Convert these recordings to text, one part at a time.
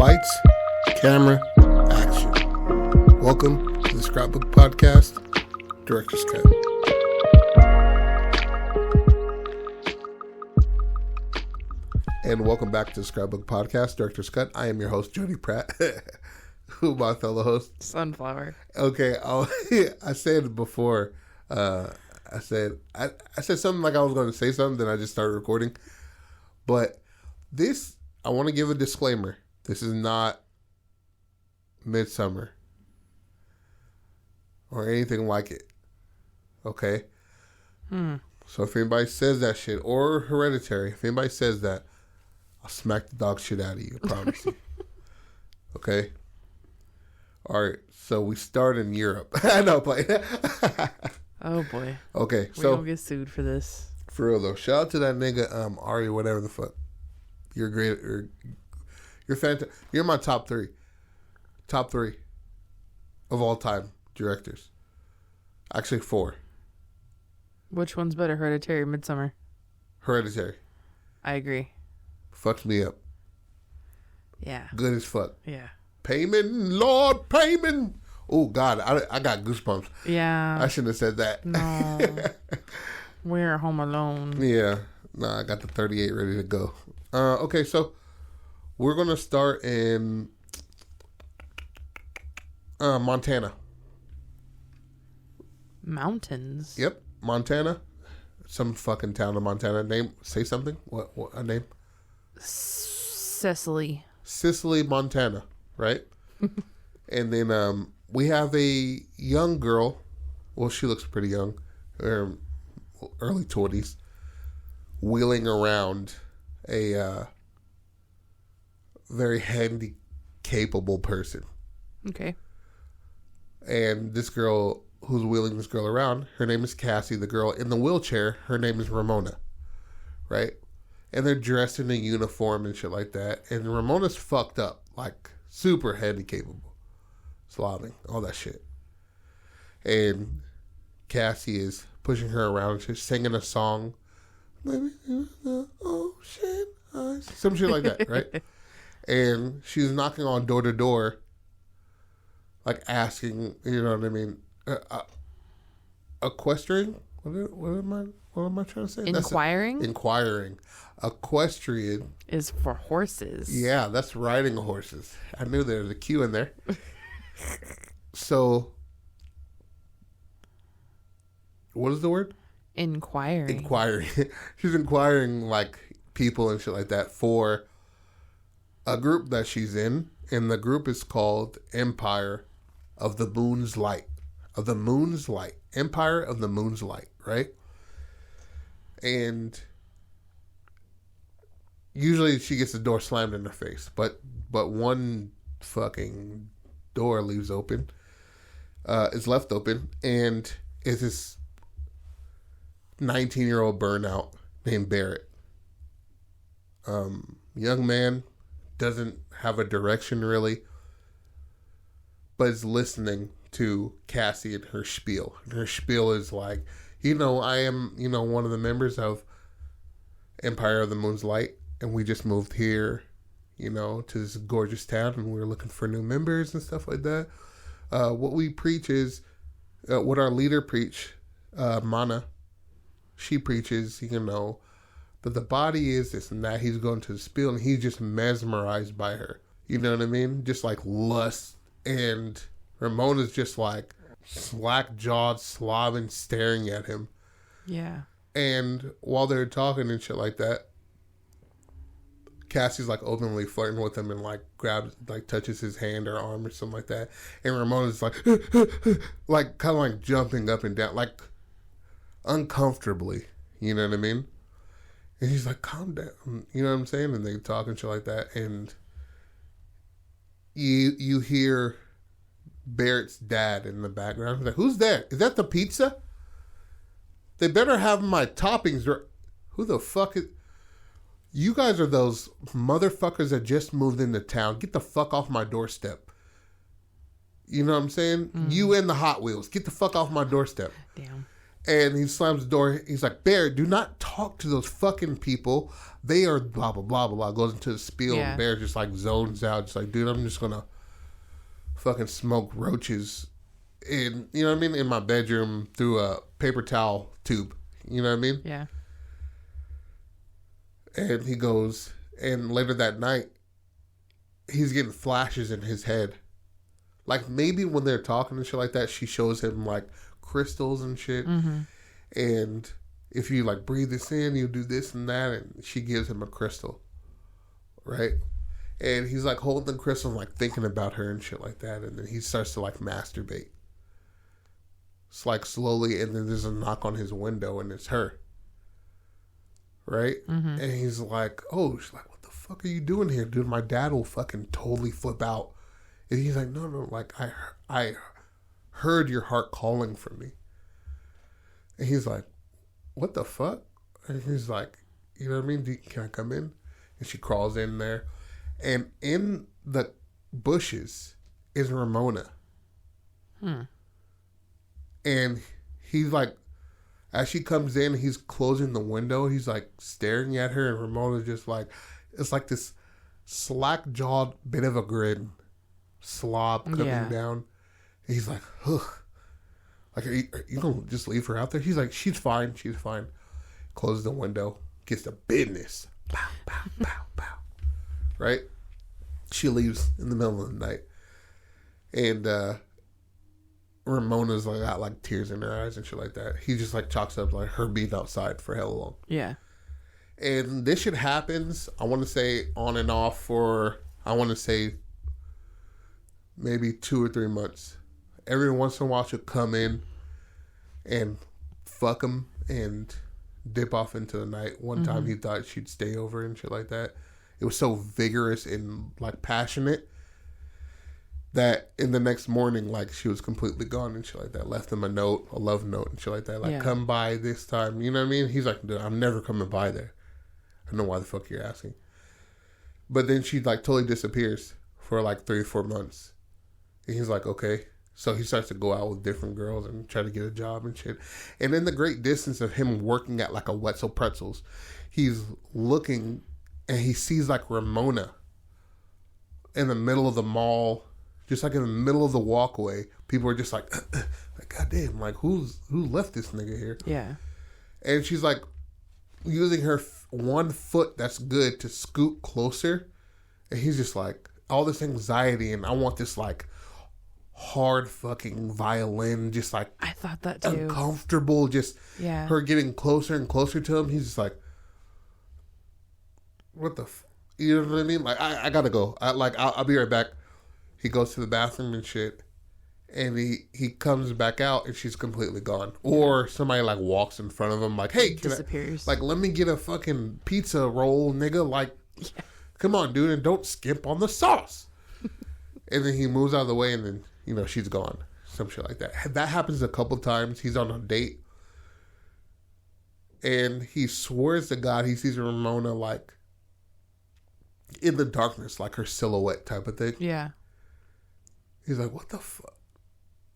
Lights, camera, action. Welcome to the Scrapbook Podcast, Director's Cut. And welcome back to the Scrapbook Podcast, Director's Cut. I am your host, Jody Pratt. Who my fellow host? Sunflower. Okay, I said it before. I said something like I was going to say something, then I just started recording. But this, I want to give a disclaimer. This is not Midsummer or anything like it. Okay? So if anybody says that shit, or Hereditary, if anybody says that, I'll smack the dog shit out of you, I promise you. Okay? Alright, so we start in Europe. I know, play. Oh boy. Okay, We so don't get sued for this. for real though, shout out to that nigga, Ari, whatever the fuck. You're great. You're fantastic. You're my top three of all time directors. Actually, 4. Which one's better, Hereditary or Midsummer? Hereditary. I agree. Fucked me up. Yeah. Good as fuck. Yeah. Payment, Lord, payment. Oh, God, I got goosebumps. Yeah. I shouldn't have said that. No. We're home alone. Yeah. Nah, I got the 38 ready to go. Okay, so we're going to start in Montana. Mountains. Yep, Montana. Some fucking town in Montana. Name, say something. What a name? Cecily. Sicily, Montana, right? And then we have a young girl. Well, she looks pretty young. Early 20s. Wheeling around a very handy, capable person. Okay. And this girl who's wheeling this girl around, her name is Cassie. The girl in the wheelchair, her name is Ramona. Right? And they're dressed in a uniform and shit like that. And Ramona's fucked up. Like, super handy capable. Slobbing. All that shit. And Cassie is pushing her around. She's singing a song. Oh, shit. Some shit like that, right? And she's knocking on door to door. Like, asking, you know what I mean? Equestrian? What am I trying to say? Inquiring? Inquiring. Equestrian is for horses. Yeah, that's riding horses. I knew there was a Q in there. So, what is the word? Inquiring. Inquiring. She's inquiring, like, people and shit like that for a group that she's in. And the group is called Empire of the Moon's Light. Of the Moon's Light. Empire of the Moon's Light, right? And usually she gets the door slammed in her face. But one fucking door leaves open. Is left open. And it's this 19-year-old burnout named Barrett. Young man, doesn't have a direction really, but is listening to Cassie and her spiel. And her spiel is like, I am, one of the members of Empire of the Moon's Light, and we just moved here, to this gorgeous town, and we're looking for new members and stuff like that. What we preach is, what our leader preach, Monna, she preaches, that the body is this and that. He's going to the spiel, and he's just mesmerized by her. You know what I mean? Just like lust. And Ramona's just like slack-jawed, slobbing, staring at him. Yeah. And while they're talking and shit like that, Cassie's like openly flirting with him and like touches his hand or arm or something like that. And Ramona's like, like kind of like jumping up and down, like uncomfortably. You know what I mean? And he's like, calm down. You know what I'm saying? And they talk and shit like that. And you hear Barrett's dad in the background. He's like, who's there? Is that the pizza? They better have my toppings. Who the fuck is... You guys are those motherfuckers that just moved into town. Get the fuck off my doorstep. You know what I'm saying? You and the Hot Wheels. Get the fuck off my doorstep. Damn. And he slams the door. He's like, Bear, do not talk to those fucking people. They are blah, blah, blah, blah, blah. Goes into the spiel. Yeah. And Bear just like zones out. Just like, dude, I'm just going to fucking smoke roaches in, you know what I mean? In my bedroom through a paper towel tube. You know what I mean? Yeah. And he goes, and later that night, he's getting flashes in his head. Like maybe when they're talking and shit like that, she shows him like crystals and shit. Mm-hmm. And if you like breathe this in, you do this and that, and she gives him a crystal, right? And he's like holding the crystal and like thinking about her and shit like that, and then he starts to like masturbate. It's like slowly, and then there's a knock on his window, and it's her, right? Mm-hmm. And he's like, "Oh," she's like, "What the fuck are you doing here, dude? My dad will fucking totally flip out." And he's like, "No, like I heard your heart calling for me." And he's like, "What the fuck?" And he's like, "You know what I mean? Can I come in?" And she crawls in there. And in the bushes is Ramona. And he's like, as she comes in, he's closing the window. He's like staring at her. And Ramona's just like, it's like this slack-jawed bit of a grin. Slob coming down. And he's like, ugh. Like, are you going to just leave her out there? He's like, she's fine. She's fine. Closes the window. Gets to business. Pow, pow, pow, pow. Right? She leaves in the middle of the night. And Ramona's like got like tears in her eyes and shit like that. He just like chalks up like her being outside for hella long. Yeah. And this shit happens, I want to say, on and off for, I want to say, maybe 2 or 3 months. Every once in a while she'll come in and fuck him and dip off into the night. One time he thought she'd stay over and shit like that. It was so vigorous and like passionate that in the next morning, like she was completely gone and shit like that. Left him a note, a love note and shit like that. Like, come by this time. You know what I mean? He's like, dude, I'm never coming by there. I don't know why the fuck you're asking. But then she like totally disappears for like 3 or 4 months. And he's like, okay. So he starts to go out with different girls and try to get a job and shit. And in the great distance of him working at like a Wetzel Pretzels, he's looking and he sees like Ramona in the middle of the mall, just like in the middle of the walkway. People are just like goddamn, like who left this nigga here? Yeah. And she's like using her one foot that's good to scoot closer. And he's just like, all this anxiety and I want this like hard fucking violin, just like I thought that too. Uncomfortable, just her getting closer and closer to him. He's just like, what the you know what I mean? Like I gotta go. I'll be right back. He goes to the bathroom and shit, and he comes back out and she's completely gone. Or somebody like walks in front of him like, hey, disappears. Like, let me get a fucking pizza roll, nigga. Like, come on, dude, and don't skimp on the sauce. And then he moves out of the way, and then she's gone. Some shit like that. That happens a couple times. He's on a date, and he swears to God he sees Ramona like in the darkness, like her silhouette type of thing. Yeah. He's like, what the fuck?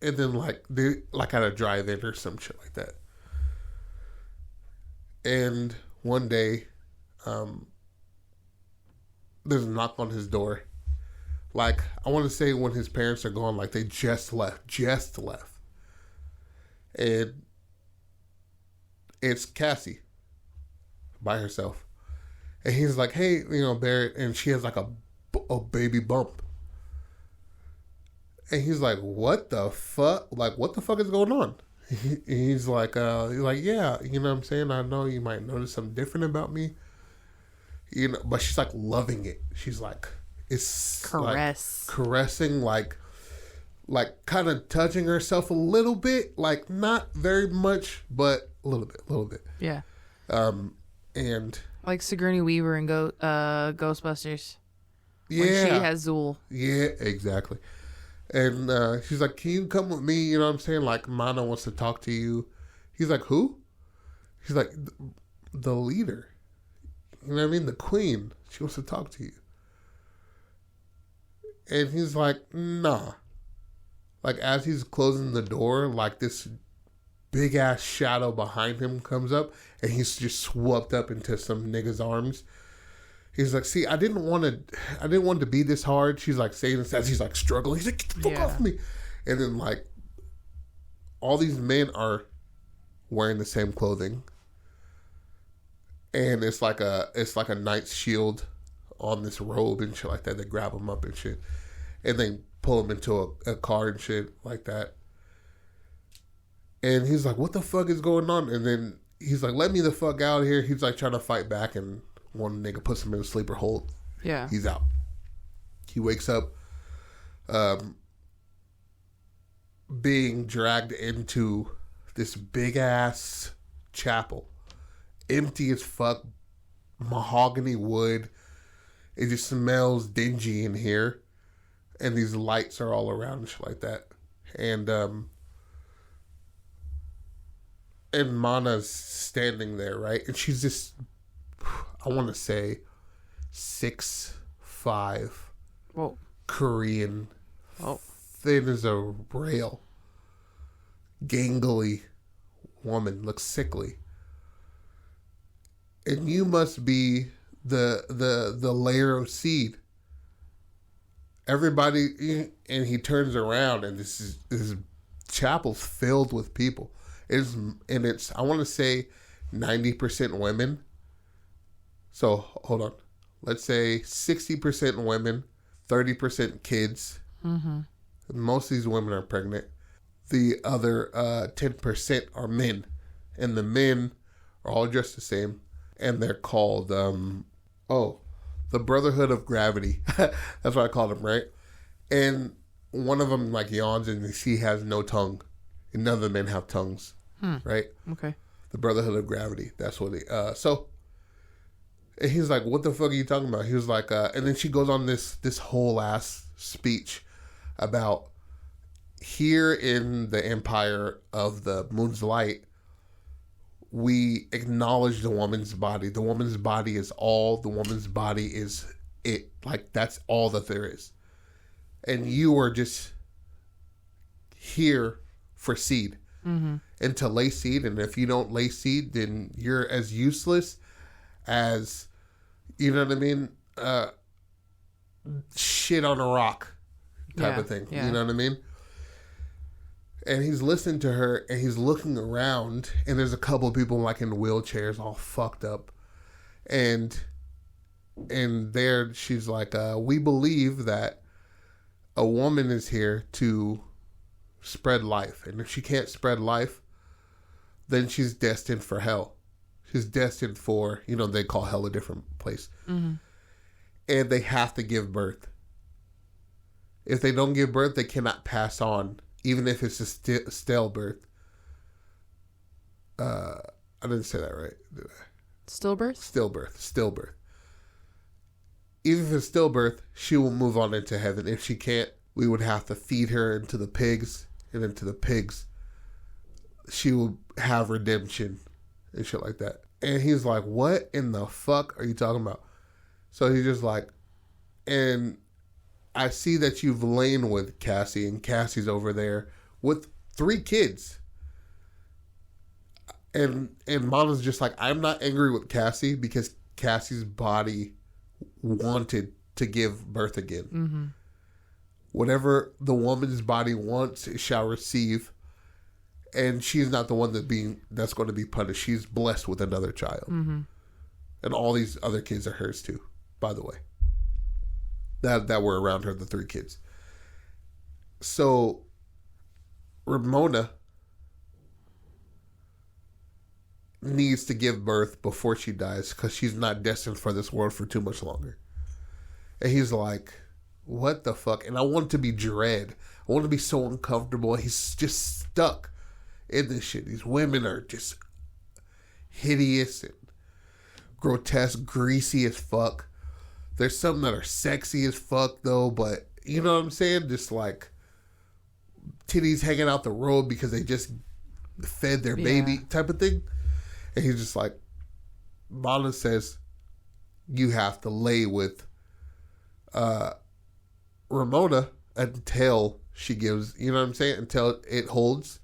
And then like they like at a drive-in or some shit like that. And one day, there's a knock on his door. Like, I want to say when his parents are gone, like they just left. And it's Cassie by herself. And he's like, hey, Barrett, and she has like a baby bump. And he's like, what the fuck? Like, what the fuck is going on? He's like, yeah, you know what I'm saying? I know you might notice something different about me. But she's like loving it. She's like, it's caressing, like kind of touching herself a little bit, like not very much, but a little bit. Yeah. And like Sigourney Weaver in Ghostbusters. Yeah. When she has Zool. Yeah, exactly. And she's like, can you come with me? You know what I'm saying? Like, Monna wants to talk to you. He's like, who? She's like, the leader. You know what I mean? The queen. She wants to talk to you. And he's like, nah. Like, as he's closing the door, like this big ass shadow behind him comes up, and he's just swept up into some nigga's arms. He's like, see, I didn't want it to be this hard. She's like saying this as he's like struggling. He's like, get the fuck off me. And then like all these men are wearing the same clothing. And it's like a knight's shield on this robe and shit like that. They grab him up and shit. And they pull him into a car and shit like that. And he's like, what the fuck is going on? And then he's like, let me the fuck out of here. He's like trying to fight back, and one nigga puts him in a sleeper hold. Yeah. He's out. He wakes up being dragged into this big ass chapel. Empty as fuck. Mahogany wood. It just smells dingy in here. And these lights are all around and shit like that. And Monna's standing there, right? And she's just, I want to say, 6'5", Whoa. Korean, Oh. thin as a rail, gangly woman, looks sickly. And you must be the layer of seed. Everybody, and he turns around, and this chapel's filled with people. It's I want to say 90% women. So hold on, let's say 60% women, 30% kids. Mm-hmm. Most of these women are pregnant. The other 10% are men, and the men are all dressed the same, and they're called the Brotherhood of Gravity. That's what I call them, right? And one of them like yawns, and he has no tongue, and none of the men have tongues. Right? Okay. The Brotherhood of Gravity. That's what and he's like, what the fuck are you talking about? He was like, and then she goes on this whole ass speech about here in the Empire of the Moon's Light, we acknowledge the woman's body. The woman's body is all. The woman's body is it. Like, that's all that there is. And you are just here for seed. Mm-hmm. And to lay seed, and if you don't lay seed, then you're as useless as, you know what I mean, shit on a rock type of thing. Yeah. You know what I mean? And he's listening to her, and he's looking around, and there's a couple of people like in wheelchairs, all fucked up, and there she's like, we believe that a woman is here to spread life, and if she can't spread life, then she's destined for hell. She's destined for, they call hell a different place. Mm-hmm. And they have to give birth. If they don't give birth, they cannot pass on, even if it's a stale birth. I didn't say that right, did I? Stillbirth? Stillbirth. Even if it's stillbirth, she will move on into heaven. If she can't, we would have to feed her into the pigs, and into the pigs, she will have redemption and shit like that. And he's like, what in the fuck are you talking about? So he's just like, and I see that you've lain with Cassie, and Cassie's over there with 3 kids. And Monna's just like, I'm not angry with Cassie because Cassie's body wanted to give birth again. Mm-hmm. Whatever the woman's body wants, it shall receive. And she's not the one that's going to be punished. She's blessed with another child. Mm-hmm. And all these other kids are hers too, by the way. That were around her, the 3 kids. So, Ramona needs to give birth before she dies because she's not destined for this world for too much longer. And he's like, what the fuck? And I want it to be dread. I want it to be so uncomfortable. He's just stuck in this shit. These women are just hideous and grotesque, greasy as fuck. There's some that are sexy as fuck though, but you know what I'm saying? Just like titties hanging out the road because they just fed their baby type of thing. And he's just like, Monna says, you have to lay with Ramona until she gives, you know what I'm saying? Until it holds.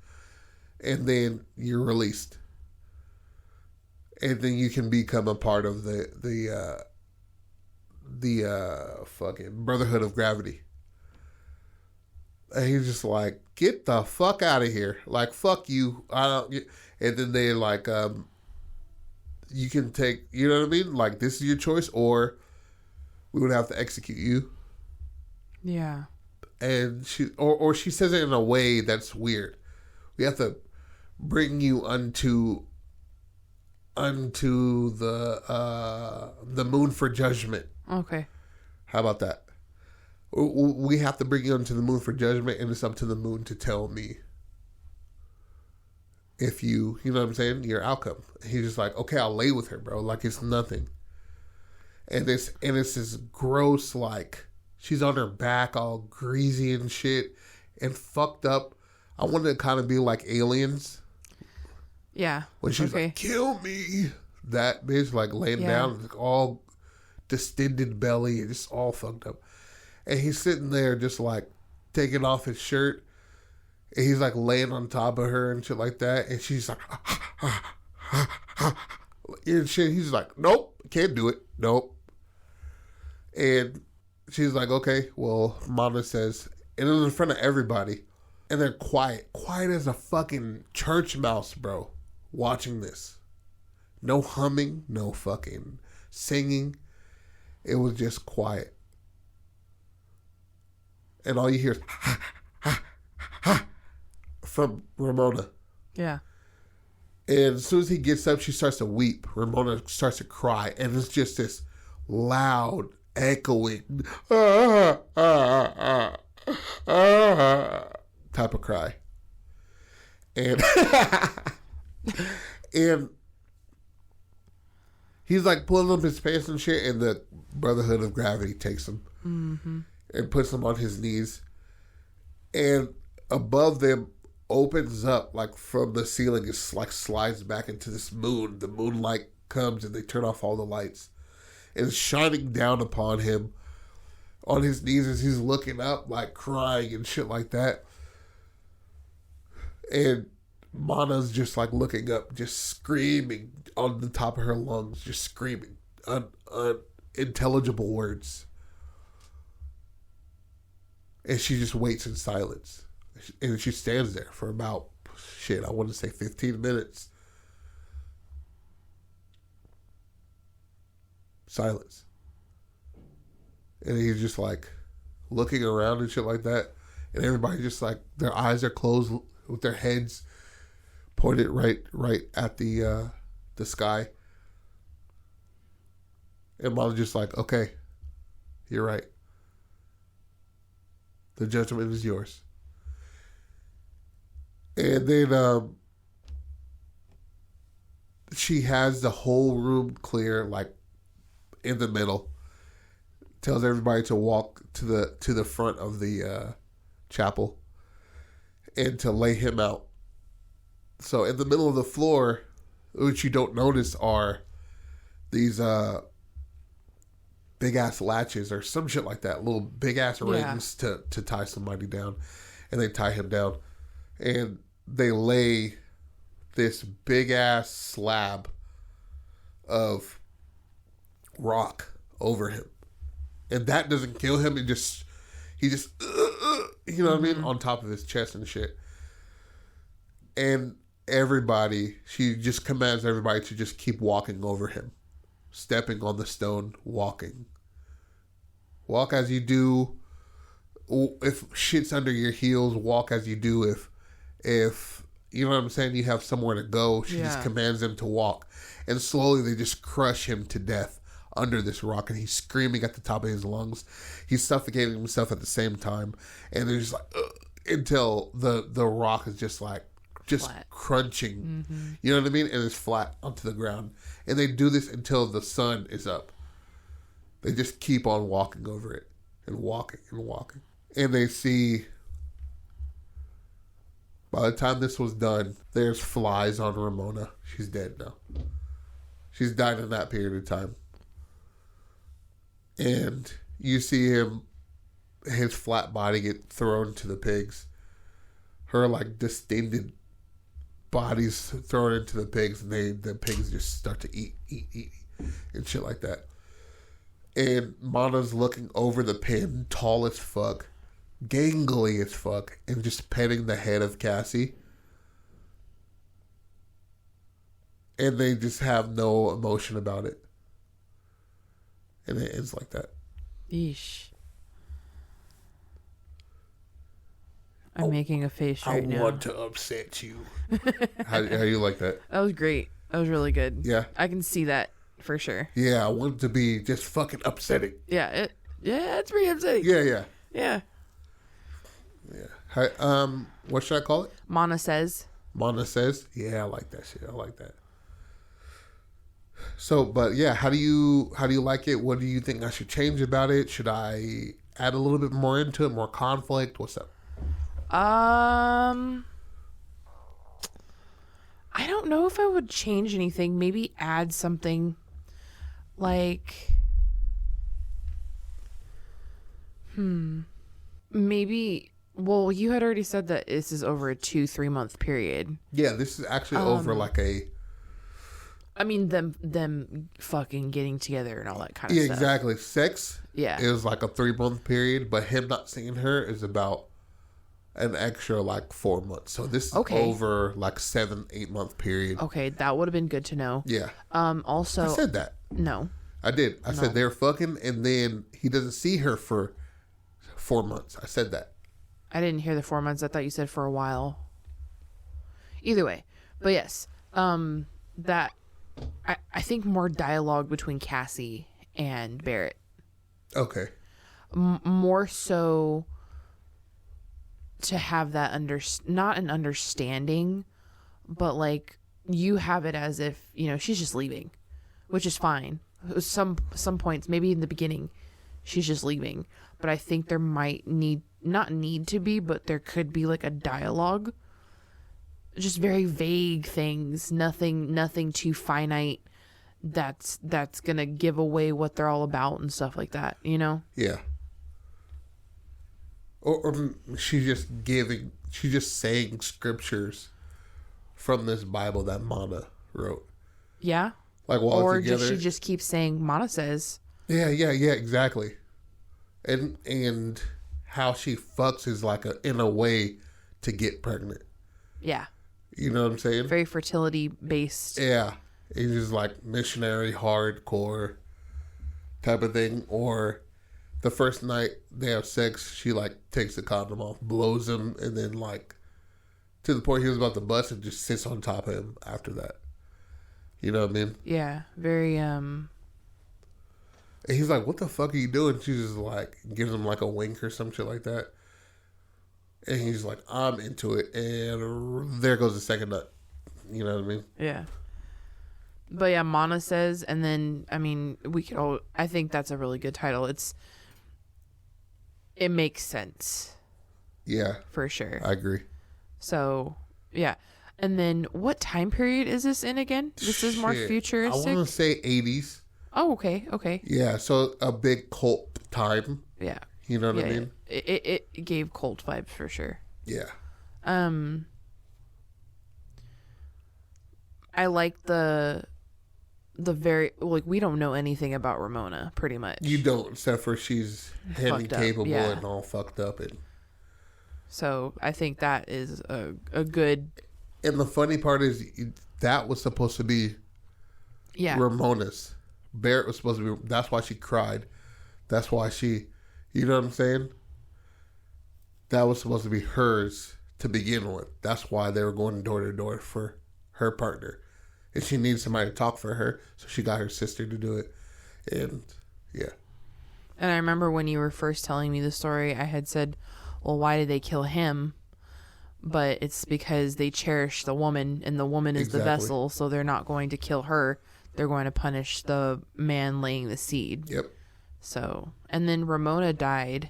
and then you're released, and then you can become a part of the fucking Brotherhood of Gravity. And he's just like, get the fuck out of here. Like, fuck you. I don't get... And then they like, you can take, you know what I mean? Like, this is your choice, or we would have to execute you. Yeah. And or she says it in a way that's weird. We have to bring you unto the moon for judgment. Okay. How about that? We have to bring you onto the moon for judgment, and it's up to the moon to tell me if you know what I'm saying, your outcome. He's just like, okay, I'll lay with her, bro. Like, it's nothing. And it's this gross, like, she's on her back all greasy and shit and fucked up. I wanted to kind of be like Aliens. Yeah. When she's like, kill me. That bitch, like, laying down, like, all distended belly and just all fucked up. And he's sitting there just like taking off his shirt. And he's like laying on top of her and shit like that. And she's like, and shit. He's like, nope, can't do it. Nope. And she's like, okay, well, Monna says, and it was in front of everybody. And they're quiet as a fucking church mouse, bro, watching this. No humming, no fucking singing. It was just quiet. And all you hear is ha, ha, ha, from Ramona. Yeah. And as soon as he gets up, she starts to weep. Ramona starts to cry. And it's just this loud, echoing type of cry. And and he's like pulling up his pants and shit, and the Brotherhood of Gravity takes him. Mm-hmm. And puts him on his knees. And above them opens up, like from the ceiling, it's like slides back into this moon. The moonlight comes and they turn off all the lights. And it's shining down upon him on his knees as he's looking up, like crying and shit like that. And Monna's just like looking up, just screaming on the top of her lungs, just screaming unintelligible words. And she just waits in silence. And she stands there for about, I want to say 15 minutes. Silence. And he's just like looking around and shit like that. And everybody just like, their eyes are closed with their heads pointed right at the sky. And Mom's just like, okay, you're right. The judgment is yours. And then she has the whole room clear, like in the middle. Tells everybody to walk to the front of the chapel and to lay him out. So in the middle of the floor, which you don't notice, are these big ass latches or some shit like that, little big ass rings to tie somebody down. And they tie him down. And they lay this big ass slab of rock over him. And that doesn't kill him. He just you know what I mean? On top of his chest and shit. And she just commands everybody to just keep walking over him. Stepping on the stone, walking. Walk as you do. If shit's under your heels, walk as you do. If you know what I'm saying, you have somewhere to go. She just commands them to walk. And slowly they just crush him to death under this rock. And he's screaming at the top of his lungs. He's suffocating himself at the same time. And they're just like, until the rock is just like, just flat. Crunching. Mm-hmm. You know what I mean? And it's flat onto the ground. And they do this until the sun is up. They just keep on walking over it. And walking and walking. And they see, by the time this was done, there's flies on Ramona. She's dead now. She's died in that period of time. And you see his flat body get thrown to the pigs. Her like distended bodies thrown into the pigs, and the pigs just start to eat, and shit like that. And Monna's looking over the pen, tall as fuck, gangly as fuck, and just petting the head of Cassie. And they just have no emotion about it. And it ends like that. Yeesh. I'm making a face right now. I want to upset you. How you like that? That was great. That was really good. Yeah. I can see that for sure. Yeah, I want it to be just fucking upsetting. Yeah, it's pretty upsetting. Yeah. Yeah. Hi, what should I call it? Monna says. Monna says. Yeah, I like that shit. I like that. So, but yeah, how do you like it? What do you think I should change about it? Should I add a little bit more into it, more conflict? What's up? I don't know if I would change anything. Maybe add something like, maybe. Well, you had already said that this is over a 2-3 month period. Yeah, this is actually over like a. I mean, them fucking getting together and all that kind of stuff. Yeah, exactly. Sex. Yeah. It was like a 3-month period, but him not seeing her is about an extra like 4 months. So this is over like 7-8 month period. Okay, that would have been good to know. Yeah. Also, I said that. No. I did. I said they're fucking, and then he doesn't see her for 4 months. I said that. I didn't hear the 4 months. I thought you said for a while. Either way, but yes, that I think more dialogue between Cassie and Barrett. Okay. More so to have that not an understanding, but like you have it as if, you know, she's just leaving, which is fine. Some points, maybe in the beginning, she's just leaving, but I think there might not need to be, but there could be like a dialogue. Just very vague things, nothing too finite. That's gonna give away what they're all about and stuff like that, you know? Yeah. Or she's just saying scriptures from this Bible that Monna wrote. Yeah. Like while or together. does she just keep saying Monna says? Yeah, exactly. And how she fucks is like in a way to get pregnant. Yeah. You know what I'm saying? Very fertility based. Yeah. It's just like missionary, hardcore type of thing. Or the first night they have sex, she like takes the condom off, blows him, and then like to the point he was about to bust and just sits on top of him after that. You know what I mean? Yeah. Very And he's like, "What the fuck are you doing?" She's just like gives him like a wink or some shit like that. And he's like, "I'm into it," and there goes the second nut. You know what I mean? Yeah. But yeah, Monna says, and then I mean, I think that's a really good title. It makes sense. Yeah, for sure. I agree. So yeah, and then what time period is this in again? This is more futuristic. I want to say 80s. Oh, okay. Yeah, so a big cult time. Yeah. You know what I mean? It gave cult vibes for sure. Yeah. I like the very, like, we don't know anything about Ramona, pretty much. You don't, except for she's handy capable and all fucked up. So I think that is a good. And the funny part is that was supposed to be Ramona's. Barrett was supposed to be. That's why she cried. That's why she. You know what I'm saying? That was supposed to be hers to begin with. That's why they were going door to door for her partner. And she needed somebody to talk for her. So she got her sister to do it. And yeah. And I remember when you were first telling me the story, I had said, well, why did they kill him? But it's because they cherish the woman, and the woman is the vessel. So they're not going to kill her. They're going to punish the man laying the seed. Yep. So, and then Ramona died.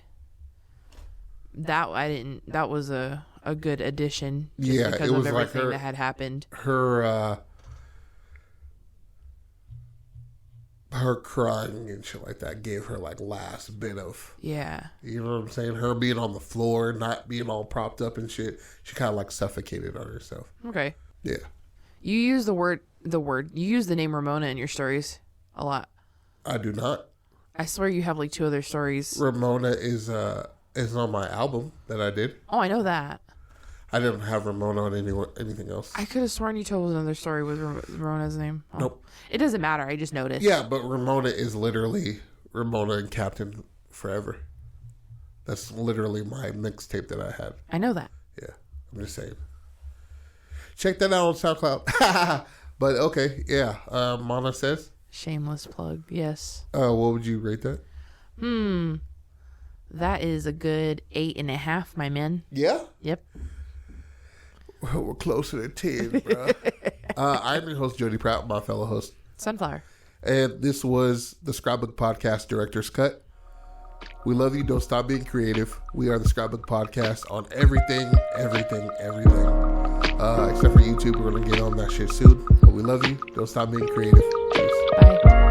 That was a good addition. Just because of everything that had happened. Her crying and shit like that gave her like last bit of. Yeah. You know what I'm saying? Her being on the floor, not being all propped up and shit. She kind of like suffocated on herself. Okay. Yeah. You use you use the name Ramona in your stories a lot. I do not. I swear you have like 2 other stories. Ramona is on my album that I did. Oh, I know that. I didn't have Ramona on anything else. I could have sworn you told another story with Ramona's name. Oh. Nope. It doesn't matter. I just noticed. Yeah, but Ramona is literally Ramona and Captain Forever. That's literally my mixtape that I had. I know that. Yeah, I'm just saying. Check that out on SoundCloud. But okay, yeah. Monna says. Shameless plug. Yes. What would you rate that? That is a good 8.5, my man. Yeah. Yep. Well, we're closer to 10, bro. I'm your host, Jody Pratt, my fellow host, Sunflower. and this was the Scrapbook Podcast Director's Cut. We love you. Don't stop being creative. We are the Scrapbook Podcast on everything. Except for YouTube. We're going to get on that shit soon. But we love you. Don't stop being creative. Peace. Bye.